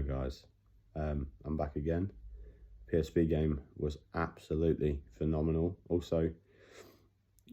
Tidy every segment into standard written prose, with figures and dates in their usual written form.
guys, I'm back again. PSV game was absolutely phenomenal. Also,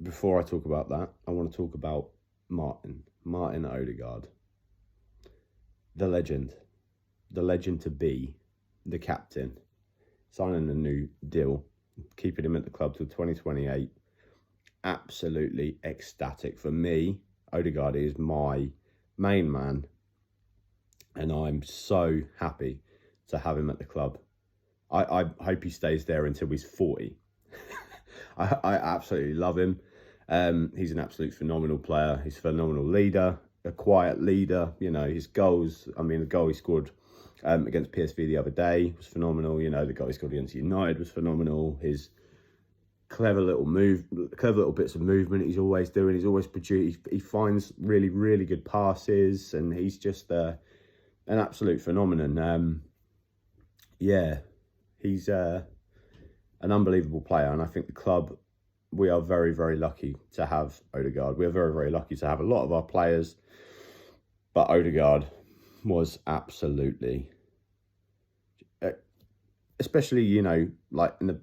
before I talk about that, I want to talk about Martin Odegaard, the legend to be, the captain, signing a new deal, keeping him at the club till 2028. Absolutely ecstatic. For me, Odegaard is my main man, and I'm so happy to have him at the club. I hope he stays there until he's 40. I absolutely love him. He's an absolute phenomenal player. He's a phenomenal leader, a quiet leader. You know, his goals, I mean, the goal he scored against PSV the other day was phenomenal. You know, the goal he scored against United was phenomenal. His clever little bits of movement he's always doing. He's always produced. He finds really good passes, and he's just an absolute phenomenon. Yeah, he's an unbelievable player, and I think the club, we are very lucky to have Odegaard. We are very lucky to have a lot of our players, but Odegaard was absolutely, especially, you know, like in the,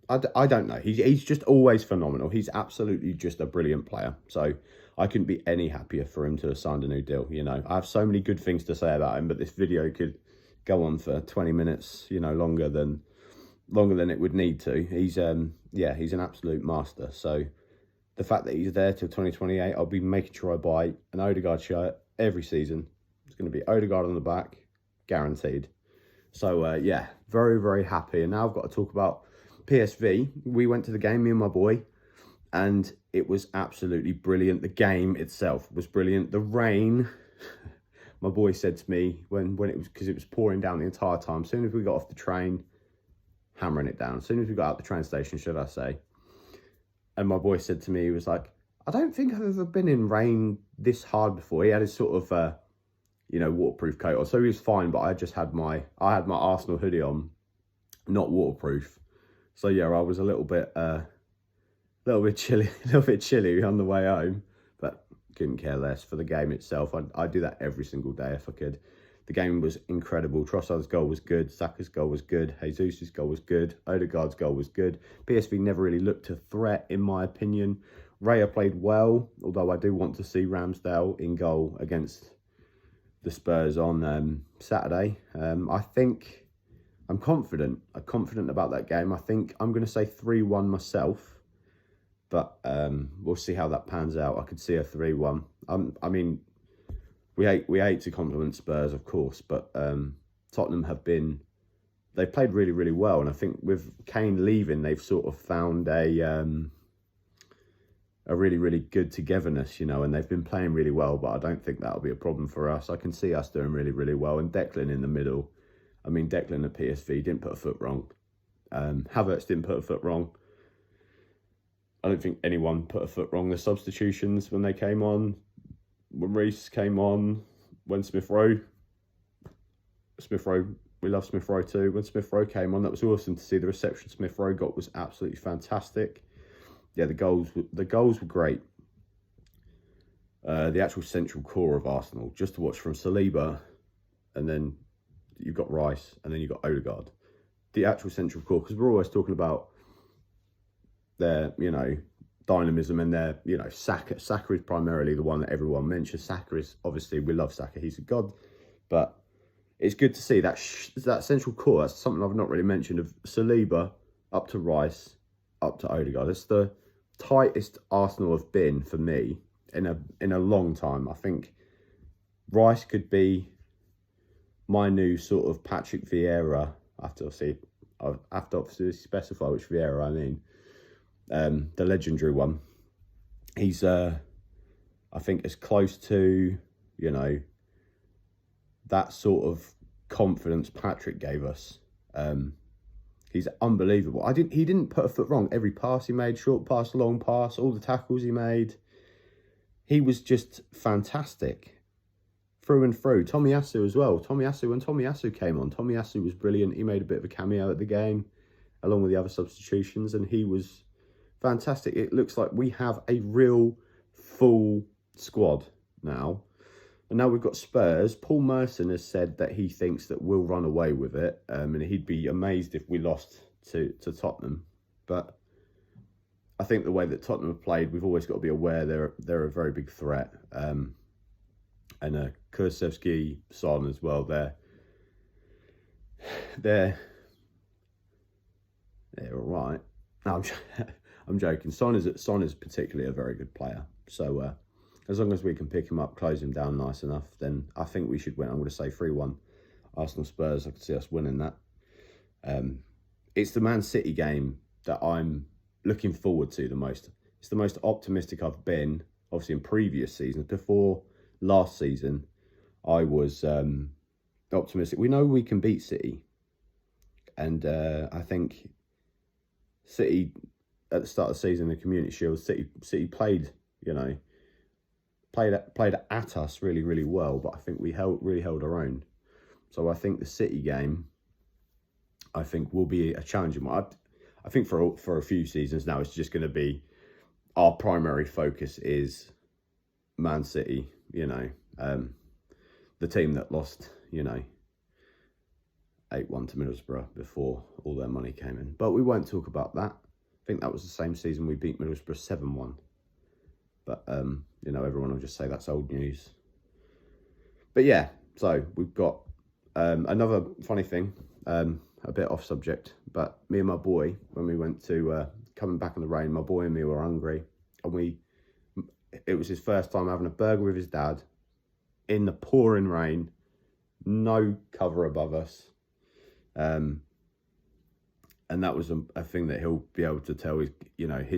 I don't know, he's just always phenomenal. He's absolutely just a brilliant player. So I couldn't be any happier for him to have signed a new deal. You know, I have so many good things to say about him, but this video could go on for 20 minutes, you know, longer than it would need to. He's yeah, he's an absolute master. So the fact that he's there till 2028, I'll be making sure I buy an Odegaard shirt every season. It's going to be Odegaard on the back, guaranteed. So yeah, very happy. And now I've got to talk about PSV. We went to the game, me and my boy, and it was absolutely brilliant. The game itself was brilliant. The rain, my boy said to me when it was, because it was pouring down the entire time, as soon as we got off the train, hammering it down. As soon as we got out the train station, should I say. And my boy said to me, he was like, I don't think I've ever been in rain this hard before. He had his sort of, you know, waterproof coat on. So he was fine, but I had my Arsenal hoodie on, not waterproof. So yeah, I was a little bit chilly on the way home, but couldn't care less for the game itself. I'd do that every single day if I could. The game was incredible. Trossard's goal was good. Saka's goal was good. Jesus' goal was good. Odegaard's goal was good. PSV never really looked a threat, in my opinion. Raya played well, although I do want to see Ramsdale in goal against the Spurs on Saturday. I think I'm confident. I'm confident about that game. I think I'm going to say 3-1 myself, but we'll see how that pans out. I could see a 3-1. I mean, we hate to compliment Spurs, of course, but Tottenham they've played really well, and I think with Kane leaving, they've sort of found a really good togetherness, you know, and they've been playing really well, but I don't think that'll be a problem for us. I can see us doing really well, and Declan in the middle. I mean, Declan at PSV didn't put a foot wrong. Havertz didn't put a foot wrong. I don't think anyone put a foot wrong. The substitutions when they came on, when Reece came on, when Smith Rowe, we love Smith Rowe too. When Smith Rowe came on, that was awesome to see. The reception Smith Rowe got was absolutely fantastic. Yeah, the goals were great. The actual central core of Arsenal, just to watch from Saliba, and then you've got Rice, and then you've got Odegaard. The actual central core, because we're always talking about their, you know, dynamism and their, you know, Saka. Saka is primarily the one that everyone mentions. Saka is, obviously, we love Saka. He's a god. But it's good to see that central core. That's something I've not really mentioned, of Saliba up to Rice, up to Odegaard. It's the tightest Arsenal have been for me in a long time. I think Rice could be my new sort of Patrick Vieira. I have to obviously specify which Vieira I mean. The legendary one. He's I think as close to, you know, that sort of confidence Patrick gave us. He's unbelievable. He didn't put a foot wrong. Every pass he made, short pass, long pass, all the tackles he made, he was just fantastic through and through. Tomiyasu as well. When Tomiyasu came on, Tomiyasu was brilliant. He made a bit of a cameo at the game, along with the other substitutions, and he was fantastic. It looks like we have a real full squad now. And now we've got Spurs. Paul Merson has said that he thinks that we'll run away with it, and he'd be amazed if we lost to Tottenham. But I think the way that Tottenham have played, we've always got to be aware they're a very big threat. And Kulusevski, Son as well. They're all right. No, I'm joking. Son is particularly a very good player. So as long as we can pick him up, close him down nice enough, then I think we should win. I'm going to say 3-1 Arsenal Spurs. I could see us winning that. It's the Man City game that I'm looking forward to the most. It's the most optimistic I've been, obviously, in previous seasons. Before last season, I was optimistic. We know we can beat City. And I think City, at the start of the season, the Community Shield, City played, played at us really, really well. But I think we really held our own. So I think the City game, I think, will be a challenging one. I think for a few seasons now, it's just going to be our primary focus is Man City, the team that lost, 8-1 to Middlesbrough before all their money came in. But we won't talk about that. I think that was the same season we beat Middlesbrough 7-1. But, everyone will just say that's old news. But yeah, so we've got another funny thing, a bit off subject, but me and my boy, when we went to coming back in the rain, my boy and me were hungry, and it was his first time having a burger with his dad in the pouring rain, no cover above us, and that was a thing that he'll be able to tell his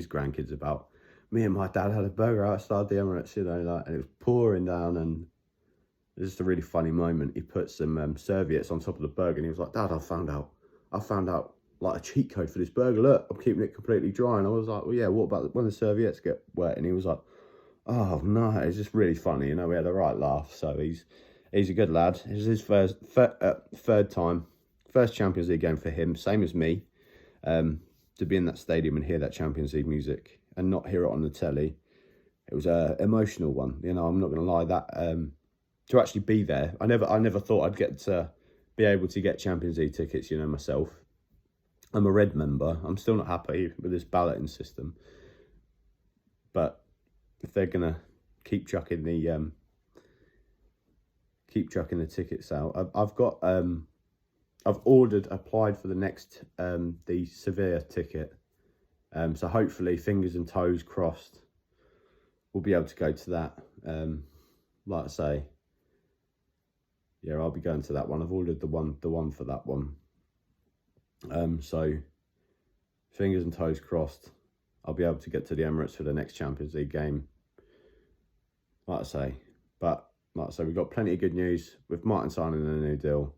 grandkids about. Me and my dad had a burger outside the Emirates, and it was pouring down, and it was just a really funny moment. He put some serviettes on top of the burger, and he was like, "Dad, I found out like a cheat code for this burger. Look, I'm keeping it completely dry." And I was like, "Well, yeah, what about when the serviettes get wet?" And he was like, "Oh no," it's just really funny. We had a right laugh. So he's a good lad. It's his first Champions League game for him, same as me. To be in that stadium and hear that Champions League music and not hear it on the telly, it was an emotional one. I'm not going to lie. That to actually be there, I never thought I'd get to be able to get Champions League tickets. Myself, I'm a Red member. I'm still not happy with this balloting system, but if they're gonna keep chucking the tickets out, I've applied for the next the Sevilla ticket. So hopefully, fingers and toes crossed, we'll be able to go to that. Like I say, yeah, I'll be going to that one. I've ordered the one for that one. So fingers and toes crossed, I'll be able to get to the Emirates for the next Champions League game. Like I say, we've got plenty of good news with Martin signing a new deal.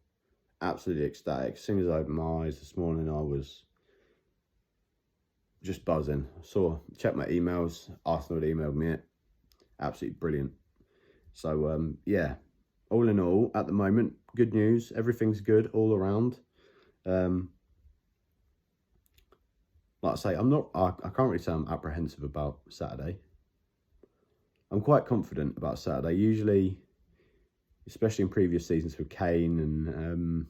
Absolutely ecstatic. As soon as I opened my eyes this morning, I was just buzzing. Checked my emails. Arsenal had emailed me it. Absolutely brilliant. So yeah, all in all, at the moment, good news. Everything's good all around. Like I say, I can't really say I'm apprehensive about Saturday. I'm quite confident about Saturday. Usually, especially in previous seasons with Kane, and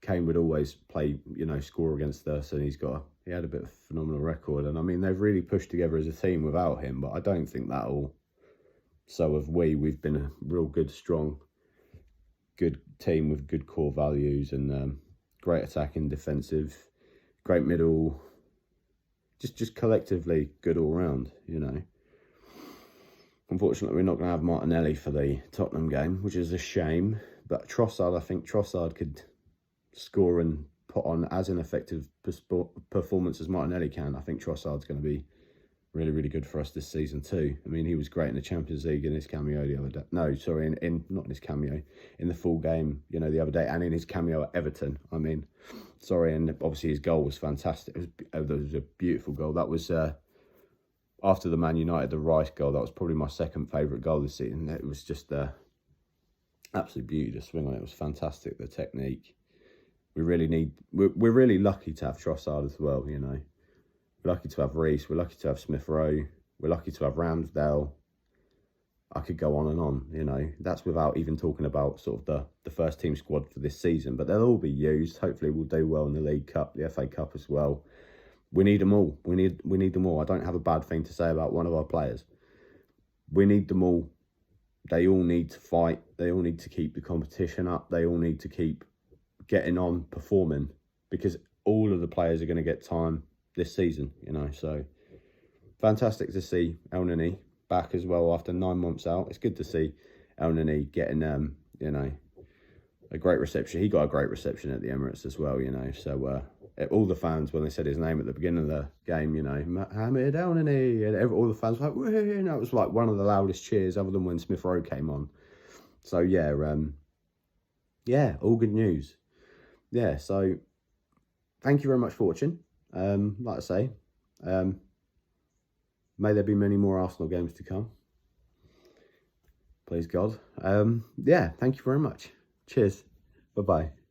Kane would always play, score against us, and he had a bit of a phenomenal record. And I mean, they've really pushed together as a team without him, but I don't think that'll. So have we. We've been a real good, strong, good team with good core values and great attacking, defensive, great middle, just collectively good all round, Unfortunately, we're not going to have Martinelli for the Tottenham game, which is a shame. But I think Trossard could score and put on as an effective performance as Martinelli can. I think Trossard's going to be really, really good for us this season too. I mean, he was great in the Champions League in his cameo the other day. No, sorry, not in his cameo, in the full game, the other day, and in his cameo at Everton. I mean, sorry, and obviously his goal was fantastic. It was a beautiful goal. That was after the Man United, the Rice goal. That was probably my second favourite goal this season. It was just absolute beauty to swing on. It was fantastic. The technique. We're really lucky to have Trossard as well. We're lucky to have Reece. We're lucky to have Smith Rowe. We're lucky to have Ramsdale. I could go on and on, you know. That's without even talking about sort of the first team squad for this season. But they'll all be used. Hopefully we'll do well in the League Cup, the FA Cup as well. We need them all. We need them all. I don't have a bad thing to say about one of our players. We need them all. They all need to fight. They all need to keep the competition up. They all need to keep getting on, performing, because all of the players are going to get time this season, you know. So fantastic to see El Nini back as well after 9 months out. It's good to see El Nini getting, you know, a great reception. He got a great reception at the Emirates as well, you know. So all the fans, when they said his name at the beginning of the game, you know, Mohamed El Nini, and all the fans were like, woo, you know, it was like one of the loudest cheers other than when Smith Rowe came on. So yeah, yeah, all good news. Yeah, so thank you very much for watching. Like I say, may there be many more Arsenal games to come. Please God. Yeah, thank you very much. Cheers. Bye-bye.